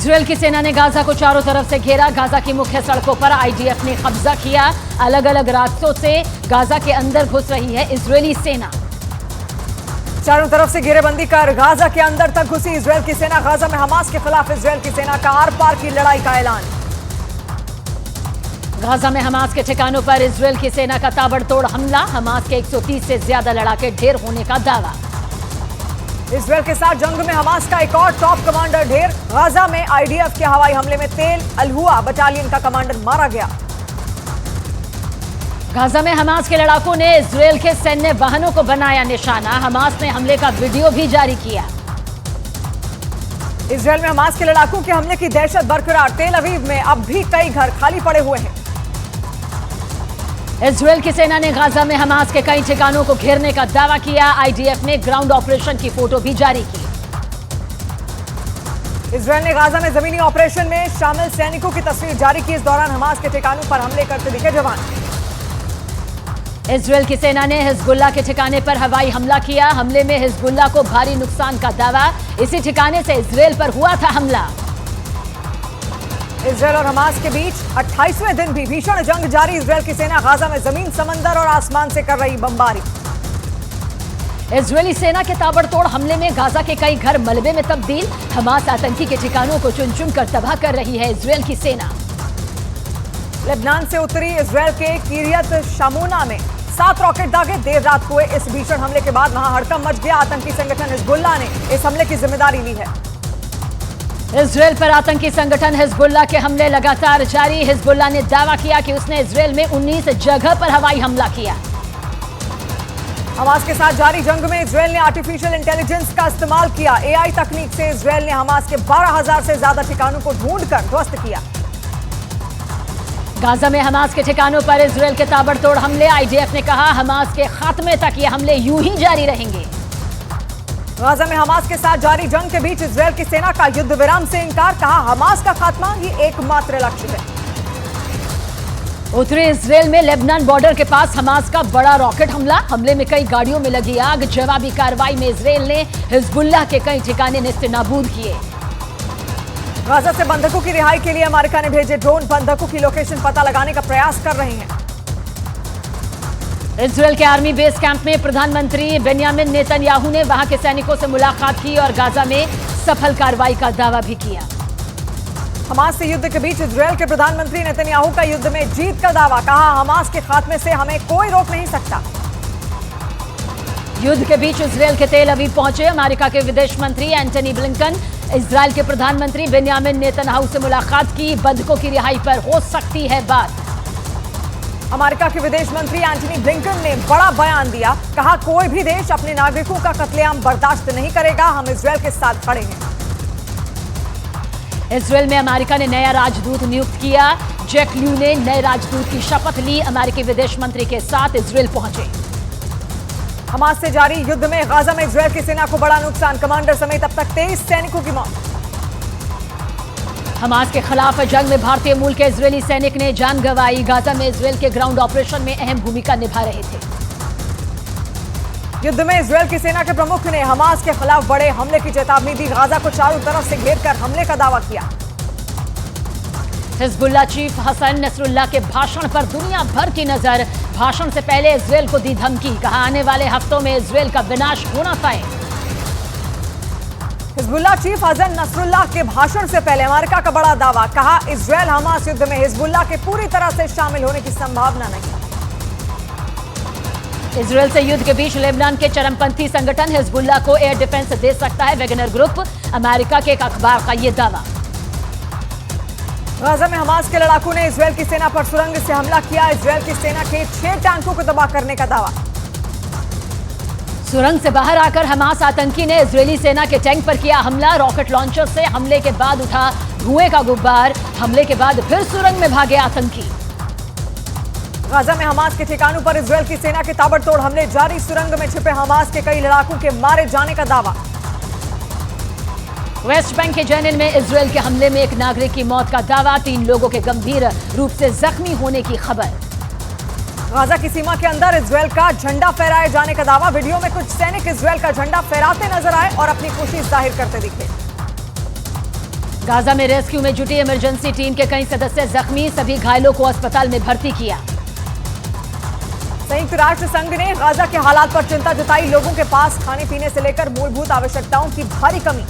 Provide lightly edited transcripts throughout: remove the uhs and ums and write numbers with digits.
Israel की सेना ने गाजा को चारों तरफ से घेरा। गाजा की मुख्य सड़कों पर आईडीएफ ने कब्जा किया। अलग अलग रास्तों से गाजा के अंदर घुस रही है इजरायली सेना। चारों तरफ से घेरेबंदी कर गाजा के अंदर तक घुसी इजरायल की सेना। गाजा में हमास के खिलाफ इजरायल की सेना का आर पार की लड़ाई का ऐलान। गाजा में हमास के ठिकानों पर इजरायल की सेना का ताबड़तोड़ हमला। हमास के 130 से ज्यादा लड़ाके ढेर होने का दावा। इजरायल के साथ जंग में हमास का एक और टॉप कमांडर ढेर। गाजा में आईडीएफ के हवाई हमले में तेल अलहुआ बटालियन का कमांडर मारा गया। गाजा में हमास के लड़ाकों ने इजरायल के सैन्य वाहनों को बनाया निशाना। हमास ने हमले का वीडियो भी जारी किया। इजरायल में हमास के लड़ाकों के हमले की दहशत बरकरार। तेल अवीव में अब भी कई घर खाली पड़े हुए हैं। इजरायल की सेना ने गाजा में हमास के कई ठिकानों को घेरने का दावा किया। आईडीएफ ने ग्राउंड ऑपरेशन की फोटो भी जारी की। इजरायल ने गाजा में जमीनी ऑपरेशन में शामिल सैनिकों की तस्वीर जारी की। इस दौरान हमास के ठिकानों पर हमले करते दिखे जवान। इजरायल की सेना ने हिजबुल्लाह के ठिकाने पर हवाई हमला किया। हमले में हिजबुल्लाह को भारी नुकसान का दावा। इसी ठिकाने से इजरायल पर हुआ था हमला। इजरायल और हमास के बीच 28वें दिन भी भीषण जंग जारी। इजरायल की सेना गाजा में जमीन, समंदर और आसमान से कर रही बमबारी। इजरायली सेना के ताबड़तोड़ हमले में गाजा के कई घर मलबे में तब्दील। हमास आतंकी के ठिकानों को चुन चुन कर तबाह कर रही है इजरायल की सेना। लेबनान से उतरी इजरायल के किरियत शामोना में 7 रॉकेट दागे। देर रात हुए इस भीषण हमले के बाद वहां हड़कंप मच गया। आतंकी संगठन हिजबुल्लाह ने इस हमले की जिम्मेदारी ली है। इजरायल पर आतंकी संगठन हिजबुल्लाह के हमले लगातार जारी। हिजबुल्लाह ने दावा किया कि उसने इजरायल में 19 जगह पर हवाई हमला किया। हमास के साथ जारी जंग में इजरायल ने आर्टिफिशियल इंटेलिजेंस का इस्तेमाल किया। एआई तकनीक से इजरायल ने हमास के 12,000 से ज्यादा ठिकानों को ढूंढकर ध्वस्त किया। गाजा में हमास के ठिकानों पर इजरायल के ताबड़तोड़ हमले। आईडीएफ ने कहा हमास के खात्मे तक ये हमले यूं ही जारी रहेंगे। गाजा में हमास के साथ जारी जंग के बीच इजरायल की सेना का युद्ध विराम से इंकार। कहा हमास का खात्मा ही एकमात्र लक्ष्य है। उत्तरी इजरायल में लेबनान बॉर्डर के पास हमास का बड़ा रॉकेट हमला। हमले में कई गाड़ियों में लगी आग। जवाबी कार्रवाई में इजरायल ने हिजबुल्लाह के कई ठिकाने नेस्तनाबूद किए। गाजा से बंधकों की रिहाई के लिए अमेरिका ने भेजे ड्रोन। बंधकों की लोकेशन पता लगाने का प्रयास कर रहे हैं। इजरायल के आर्मी बेस कैंप में प्रधानमंत्री बेंयामिन नेतन्याहू ने वहां के सैनिकों से मुलाकात की और गाजा में सफल कार्रवाई का दावा भी किया। हमास से युद्ध के बीच इजरायल के प्रधानमंत्री नेतन्याहू का युद्ध में जीत का दावा। कहा हमास के खात्मे से हमें कोई रोक नहीं सकता। युद्ध के बीच इजरायल के तेल अवीव पहुंचे अमेरिका के विदेश मंत्री एंटनी ब्लिंकन। इजरायल के प्रधानमंत्री बेंयामिन नेतन्याहू से मुलाकात की। बंधकों की रिहाई पर हो सकती है बात। अमेरिका के विदेश मंत्री एंटनी ब्लिंकन ने बड़ा बयान दिया। कहा कोई भी देश अपने नागरिकों का कत्लेआम बर्दाश्त नहीं करेगा। हम इजरायल के साथ खड़े हैं। इजरायल में अमेरिका ने नया राजदूत नियुक्त किया। जैक ल्यू ने नए राजदूत की शपथ ली। अमेरिकी विदेश मंत्री के साथ इजरायल पहुंचे। हमास से जारी युद्ध में गाजा में इजरायल की सेना को बड़ा नुकसान। कमांडर समेत अब तक 23 सैनिकों की मौत। हमास के खिलाफ जंग में भारतीय मूल के इजरायली सैनिक ने जान गंवाई। गाजा में इजरायल के ग्राउंड ऑपरेशन में अहम भूमिका निभा रहे थे। युद्ध में इजरायल की सेना के प्रमुख ने हमास के खिलाफ बड़े हमले की चेतावनी दी। गाजा को चारों तरफ से घेरकर हमले का दावा किया। हिजबुल्लाह चीफ हसन नसरुल्लाह के भाषण पर दुनिया भर की नजर। भाषण से पहले इजरायल को दी धमकी। कहा आने वाले हफ्तों में इजरायल का विनाश होना तय। हिजबुल्लाह चीफ हसन नसरुल्लाह के भाषण से पहले अमेरिका का बड़ा दावा। कहा इजरायल हमास युद्ध में हिजबुल्लाह के पूरी तरह से शामिल होने की संभावना नहीं। इजरायल से युद्ध के बीच लेबनान के चरमपंथी संगठन हिजबुल्लाह को एयर डिफेंस दे सकता है वैगनर ग्रुप। अमेरिका के एक अखबार का यह दावा। गाजा में हमास के लड़ाकों ने इजरायल की सेना पर सुरंग से हमला किया। इजरायल की सेना के 6 टैंकों को तबाह करने का दावा। सुरंग से बाहर आकर हमास आतंकी ने इजरायली सेना के टैंक पर किया हमला। रॉकेट लॉन्चर से हमले के बाद उठा धुएं का गुब्बार। हमले के बाद फिर सुरंग में भागे आतंकी। गाजा में हमास के ठिकानों पर इजरायल की सेना के ताबड़तोड़ हमले जारी। सुरंग में छिपे हमास के कई लड़ाकों के मारे जाने का दावा। वेस्ट बैंक के जेनिन में इजरायल के हमले में एक नागरिक की मौत का दावा। 3 लोगों के गंभीर रूप से जख्मी होने की खबर। गाजा की सीमा के अंदर इजरायल का झंडा फहराए जाने का दावा। वीडियो में कुछ सैनिक इजरायल का झंडा फहराते नजर आए और अपनी खुशी जाहिर करते दिखे। गाजा में रेस्क्यू में जुटी इमरजेंसी टीम के कई सदस्य जख्मी, सभी घायलों को अस्पताल में भर्ती किया। संयुक्त राष्ट्र संघ ने गाजा के हालात पर चिंता जताई, लोगों के पास खाने पीने से लेकर मूलभूत आवश्यकताओं की भारी कमी।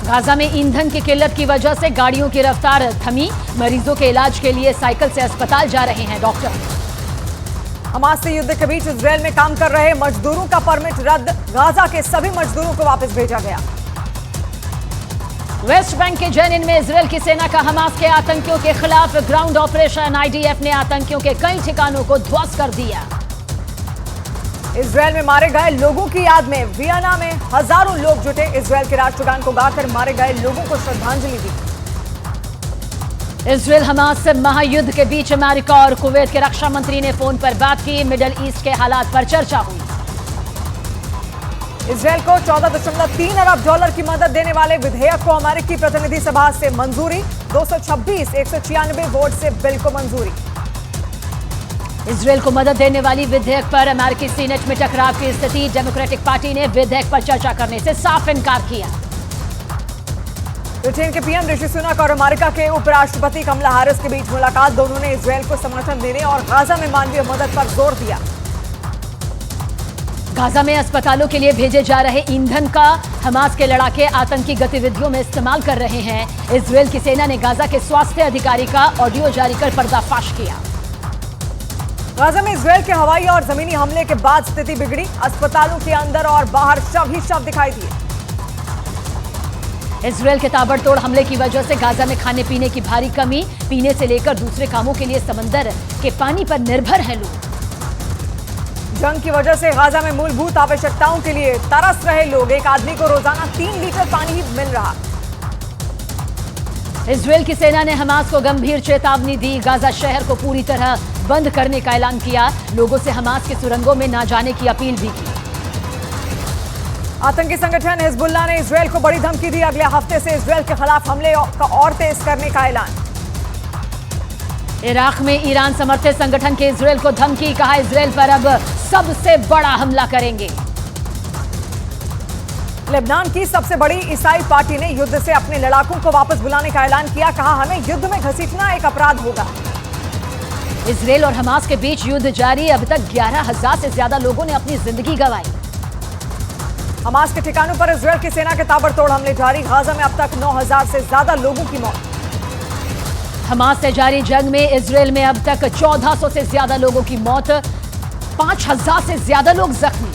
गाजा में ईंधन की किल्लत की वजह से गाड़ियों की रफ्तार थमी, मरीजों के इलाज के लिए साइकिल से अस्पताल जा रहे हैं डॉक्टर। हमास से युद्ध के बीच इजरायल में काम कर रहे मजदूरों का परमिट रद्द, गाजा के सभी मजदूरों को वापस भेजा गया। वेस्ट बैंक के जेनिन में इजरायल की सेना का हमास के आतंकियों के खिलाफ ग्राउंड ऑपरेशन, आईडीएफ ने आतंकियों के कई ठिकानों को ध्वस्त कर दिया। इजरायल में मारे गए लोगों की याद में वियना में हजारों लोग जुटे, इजरायल के राष्ट्रगान को गाकर मारे गए लोगों को श्रद्धांजलि दी। इजरायल हमास से महायुद्ध के बीच अमेरिका और कुवैत के रक्षा मंत्री ने फोन पर बात की, मिडिल ईस्ट के हालात पर चर्चा हुई। इजरायल को $14.3 अरब की मदद देने वाले विधेयक को अमेरिकी प्रतिनिधि सभा से मंजूरी, 226-196 वोट से बिल को मंजूरी। इजरायल को मदद देने वाली विधेयक पर अमेरिकी सीनेट में टकराव की स्थिति, डेमोक्रेटिक पार्टी ने विधेयक पर चर्चा करने से साफ इनकार किया। ब्रिटेन के पीएम ऋषि सुनक और अमेरिका के उपराष्ट्रपति कमला हैरिस के बीच मुलाकात, दोनों ने इजरायल को समर्थन देने और गाजा में मानवीय मदद पर जोर दिया। गाजा में अस्पतालों के लिए भेजे जा रहे ईंधन का हमास के लड़ाके आतंकी गतिविधियों में इस्तेमाल कर रहे हैं। इजरायल की सेना ने गाजा के स्वास्थ्य अधिकारी का ऑडियो जारी कर पर्दाफाश किया। गाजा में इजरायल के हवाई और जमीनी हमले के बाद स्थिति बिगड़ी, अस्पतालों के अंदर और बाहर शव ही शव दिखाई दिए। इजरायल के ताबड़तोड़ हमले की वजह से गाजा में खाने पीने की भारी कमी, पीने से लेकर दूसरे कामों के लिए समंदर के पानी पर निर्भर हैं लोग। जंग की वजह से गाजा में मूलभूत आवश्यकताओं के लिए तरस रहे लोग, एक आदमी को रोजाना 3 लीटर पानी ही मिल रहा। इजरायल की सेना ने हमास को गंभीर चेतावनी दी, गाजा शहर को पूरी तरह बंद करने का ऐलान किया, लोगों से हमास के सुरंगों में ना जाने की अपील भी की। आतंकी संगठन हिजबुल्लाह ने इजरायल को बड़ी धमकी दी, अगले हफ्ते से इजरायल के खिलाफ हमले का और तेज करने का ऐलान। इराक में ईरान समर्थित संगठन के इजरायल को धमकी, कहा इजरायल पर अब सबसे बड़ा हमला करेंगे। लेबनान की सबसे बड़ी ईसाई पार्टी ने युद्ध से अपने लड़ाकों को वापस बुलाने का ऐलान किया, कहा हमें युद्ध में घसीटना एक अपराध होगा। इजरायल और हमास के बीच युद्ध जारी, अब तक 11,000 से ज्यादा लोगों ने अपनी जिंदगी गंवाई। हमास के ठिकानों पर इजरायल की सेना के ताबड़तोड़ हमले जारी, गाजा में अब तक 9,000 से ज्यादा लोगों की मौत। हमास से जारी जंग में इजरायल में अब तक 1400 से ज्यादा लोगों की मौत, 5,000 से ज्यादा लोग जख्मी।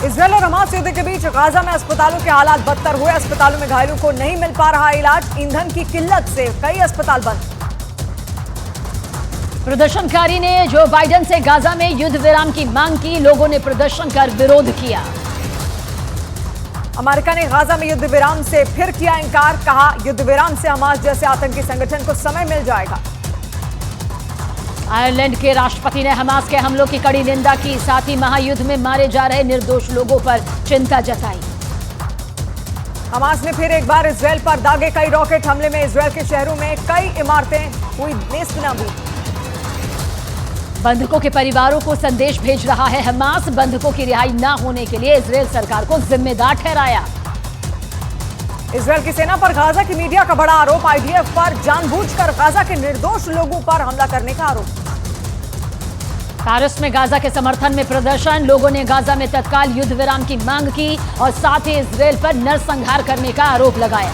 इजरायल और हमास युद्ध के बीच गाजा में अस्पतालों के हालात बदतर हुए, अस्पतालों में घायलों को नहीं मिल पा रहा इलाज, ईंधन की किल्लत से कई अस्पताल बंद। प्रदर्शनकारी ने जो बाइडेन से गाजा में युद्ध विराम की मांग की, लोगों ने प्रदर्शन कर विरोध किया। अमेरिका ने गाजा में युद्ध विराम से फिर किया इनकार, कहा युद्ध विराम से हमास जैसे आतंकी संगठन को समय मिल जाएगा। आयरलैंड के राष्ट्रपति ने हमास के हमलों की कड़ी निंदा की, साथ ही महायुद्ध में मारे जा रहे निर्दोष लोगों पर चिंता जताई। हमास ने फिर एक बार इजरायल पर दागे, कई रॉकेट हमले में इजरायल के शहरों में कई इमारतें हुई नेस्तनाबूद। बंधकों के परिवारों को संदेश भेज रहा है हमास, बंधकों की रिहाई न होने के लिए इजरायल सरकार को जिम्मेदार ठहराया। इजरायल की सेना पर गाजा की मीडिया का बड़ा आरोप, आईडीएफ पर जानबूझकर गाजा के निर्दोष लोगों पर हमला करने का आरोप। पेरिस में गाजा के समर्थन में प्रदर्शन, लोगों ने गाजा में तत्काल युद्ध विराम की मांग की और साथ ही इजरायल पर नरसंहार करने का आरोप लगाया।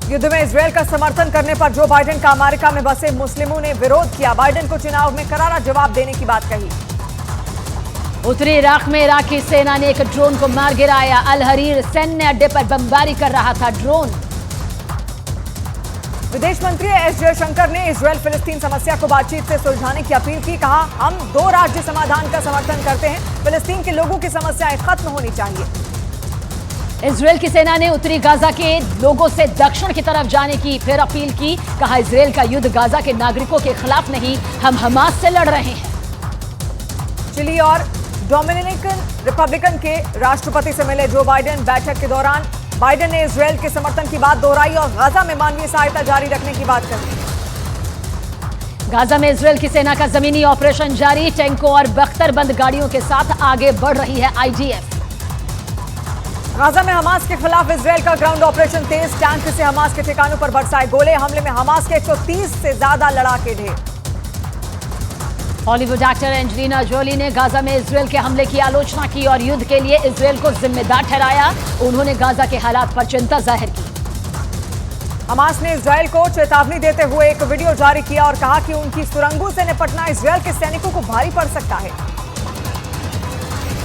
युद्ध में इजरायल का समर्थन करने पर जो बाइडेन का अमेरिका में बसे मुस्लिमों ने विरोध किया, बाइडेन को चुनाव में करारा जवाब देने की बात कही। उत्तरी इराक में इराकी सेना ने एक ड्रोन को मार गिराया, अल हरीर सैन्य अड्डे पर बमबारी कर रहा था ड्रोन। विदेश मंत्री एस जयशंकर ने इजरायल फिलिस्तीन समस्या को बातचीत से सुलझाने की अपील की, कहा हम 2 राज्य समाधान का समर्थन करते हैं, फिलिस्तीन के लोगों की समस्याएं खत्म होनी चाहिए। इजरायल की सेना ने उत्तरी गाजा के लोगों से दक्षिण की तरफ जाने की फिर अपील की, कहा इजरायल का युद्ध गाजा के नागरिकों के खिलाफ नहीं, हम हमास से लड़ रहे हैं। चिली और डोमिनिकन रिपब्लिकन के राष्ट्रपति से मिले जो बाइडेन, बैठक के दौरान बाइडेन ने इजरायल के समर्थन की बात दोहराई और गाजा में मानवीय सहायता जारी रखने की बात कही। गाजा में इजरायल की सेना का जमीनी ऑपरेशन जारी, टैंकों और बख्तरबंद गाड़ियों के साथ आगे बढ़ रही है आईडीएफ। गाजा में हमास के खिलाफ इजराइल का ग्राउंड ऑपरेशन तेज। टैंक से हमास के ठिकानों पर बरसाए गोले। हमले में हमास के 130 से ज्यादा लड़ाके ढेर। हॉलीवुड एक्टर एंजेलिना जोली ने गाजा में इजराइल के हमले की आलोचना की और युद्ध के लिए इजराइल को जिम्मेदार ठहराया। उन्होंने गाजा के हालात पर चिंता जाहिर की। हमास ने इजराइल को चेतावनी देते हुए एक वीडियो जारी किया और कहा कि उनकी सुरंगों से निपटना इजराइल के सैनिकों को भारी पड़ सकता है।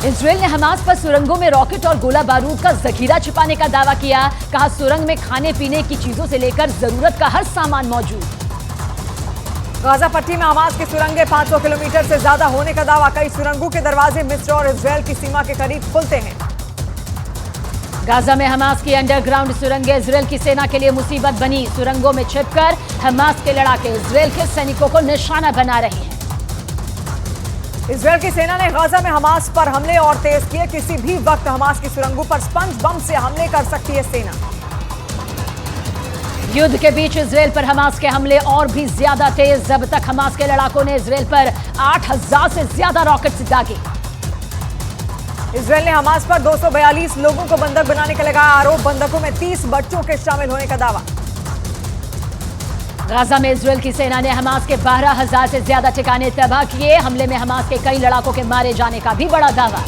इजराइल ने हमास पर सुरंगों में रॉकेट और गोला बारूद का जखीरा छिपाने का दावा किया। कहा सुरंग में खाने पीने की चीजों से लेकर जरूरत का हर सामान मौजूद। गाजा पट्टी में हमास की सुरंगें 500 किलोमीटर से ज्यादा होने का दावा। कई सुरंगों के दरवाजे मिस्र और इजराइल की सीमा के करीब खुलते हैं। गाजा में हमास की अंडरग्राउंड सुरंगें इजराइल की सेना के लिए मुसीबत बनी। सुरंगों में छिपकर हमास के लड़ाके इजराइल के सैनिकों को निशाना बना रहे हैं। इजराइल की सेना ने गाजा में हमास पर हमले और तेज किए। किसी भी वक्त हमास की सुरंगों पर स्पंज बम से हमले कर सकती है सेना। युद्ध के बीच इजराइल पर हमास के हमले और भी ज्यादा तेज। अब तक हमास के लड़ाकों ने इजराइल पर 8000 से ज्यादा रॉकेट्स दागे। इजराइल ने हमास पर 242 लोगों को बंधक बनाने का लगाया आरोप। बंधकों में 30 बच्चों के शामिल होने का दावा। गाजा में इजराइल की सेना ने हमास के 12,000 से ज्यादा ठिकाने तबाह किए। हमले में हमास के कई लड़ाकों के मारे जाने का भी बड़ा दावा।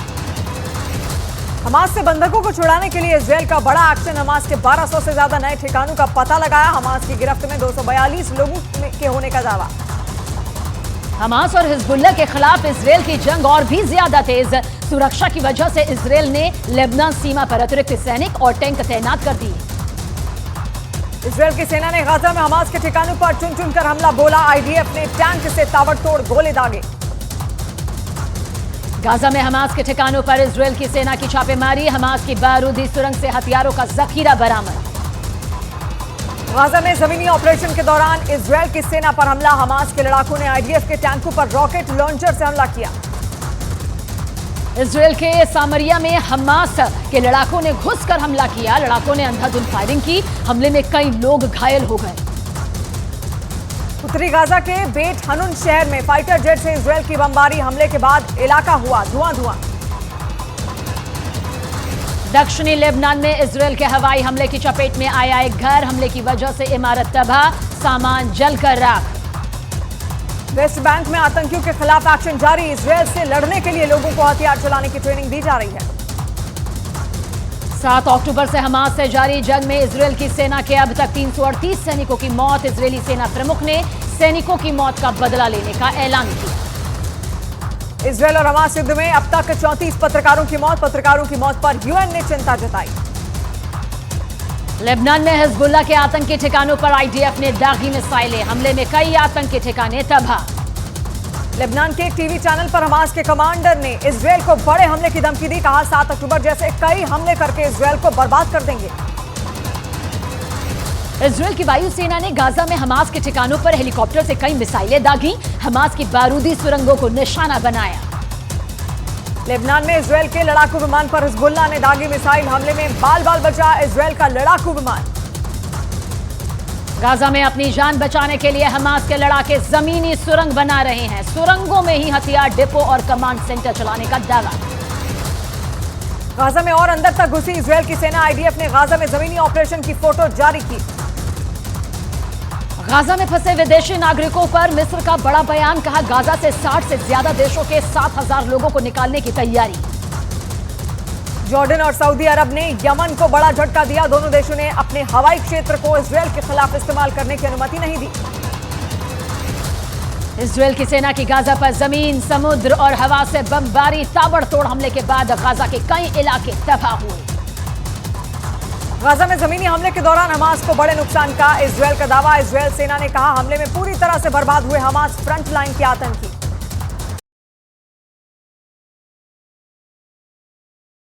हमास से बंधकों को छुड़ाने के लिए इजराइल का बड़ा एक्शन। हमास के 1200 से ज्यादा नए ठिकानों का पता लगाया। हमास की गिरफ्त में 242 लोगों के होने का दावा। हमास और हिजबुल्लाह के खिलाफ इजराइल की जंग और भी ज्यादा तेज। सुरक्षा की वजह से इजराइल ने लेबनान सीमा पर अतिरिक्त सैनिक और टैंक तैनात कर दिए। इजराइल की सेना ने गाजा में हमास के ठिकानों पर चुन चुनकर हमला बोला। आईडीएफ ने टैंक से ताबड़तोड़ गोले दागे। गाजा में हमास के ठिकानों पर इजराइल की सेना की छापेमारी। हमास की बारूदी सुरंग से हथियारों का जखीरा बरामद। गाजा में जमीनी ऑपरेशन के दौरान इजराइल की सेना पर हमला। हमास के लड़ाकों ने आईडीएफ के टैंकों पर रॉकेट लॉन्चर से हमला किया। इजराइल के सामरिया में हमास के लड़ाकों ने घुसकर हमला किया। लड़ाकों ने अंधाधुंध फायरिंग की। हमले में कई लोग घायल हो गए। उत्तरी गाजा के बेट हनुन शहर में फाइटर जेट से इजराइल की बमबारी। हमले के बाद इलाका हुआ धुआं। दक्षिणी लेबनान में इजराइल के हवाई हमले की चपेट में आया एक घर। हमले की वजह से इमारत तबाह, सामान जलकर राख। वेस्ट बैंक में आतंकियों के खिलाफ एक्शन जारी। इजराइल से लड़ने के लिए लोगों को हथियार चलाने की ट्रेनिंग दी जा रही है। 7 अक्टूबर से हमास से जारी जंग में इजराइल की सेना के अब तक 338 सैनिकों की मौत। इजरायली सेना प्रमुख ने सैनिकों की मौत का बदला लेने का ऐलान किया। इजराइल और हमास युद्ध में अब तक 34 पत्रकारों की मौत। पत्रकारों की मौत पर यूएन ने चिंता जताई। लेबनान में हिजबुल्लाह के आतंकी ठिकानों पर आईडीएफ ने दागी मिसाइलें। हमले में कई आतंकी ठिकाने तबाह। लेबनान के एक टीवी चैनल पर हमास के कमांडर ने इजराइल को बड़े हमले की धमकी दी। कहा 7 अक्टूबर जैसे कई हमले करके इजराइल को बर्बाद कर देंगे। इजराइल की वायुसेना ने गाजा में हमास के ठिकानों पर हेलीकॉप्टर से कई मिसाइलें दागी। हमास की बारूदी सुरंगों को निशाना बनाया। लेबनान में इजराइल के लड़ाकू विमान पर हिजबुल्लाह ने दागी मिसाइल। हमले में बाल बाल बचा इजराइल का लड़ाकू विमान। गाजा में अपनी जान बचाने के लिए हमास के लड़ाके जमीनी सुरंग बना रहे हैं। सुरंगों में ही हथियार डिपो और कमांड सेंटर चलाने का दावा। गाजा में और अंदर तक घुसी इजराइल की सेना। आईडीएफ ने गाजा में जमीनी ऑपरेशन की फोटो जारी की। गाजा में फंसे विदेशी नागरिकों पर मिस्र का बड़ा बयान। कहा गाजा से 60 से ज्यादा देशों के 7000 लोगों को निकालने की तैयारी। जॉर्डन और सऊदी अरब ने यमन को बड़ा झटका दिया। दोनों देशों ने अपने हवाई क्षेत्र को इजराइल के खिलाफ इस्तेमाल करने की अनुमति नहीं दी। इजराइल की सेना की गाजा पर जमीन, समुद्र और हवा से बमबारी। ताबड़तोड़ हमले के बाद गाजा के कई इलाके तबाह हुए। गाजा में जमीनी हमले के दौरान हमास को बड़े नुकसान का इजराइल का दावा। इजराइल सेना ने कहा हमले में पूरी तरह से बर्बाद हुए हमास फ्रंट लाइन के आतंकी।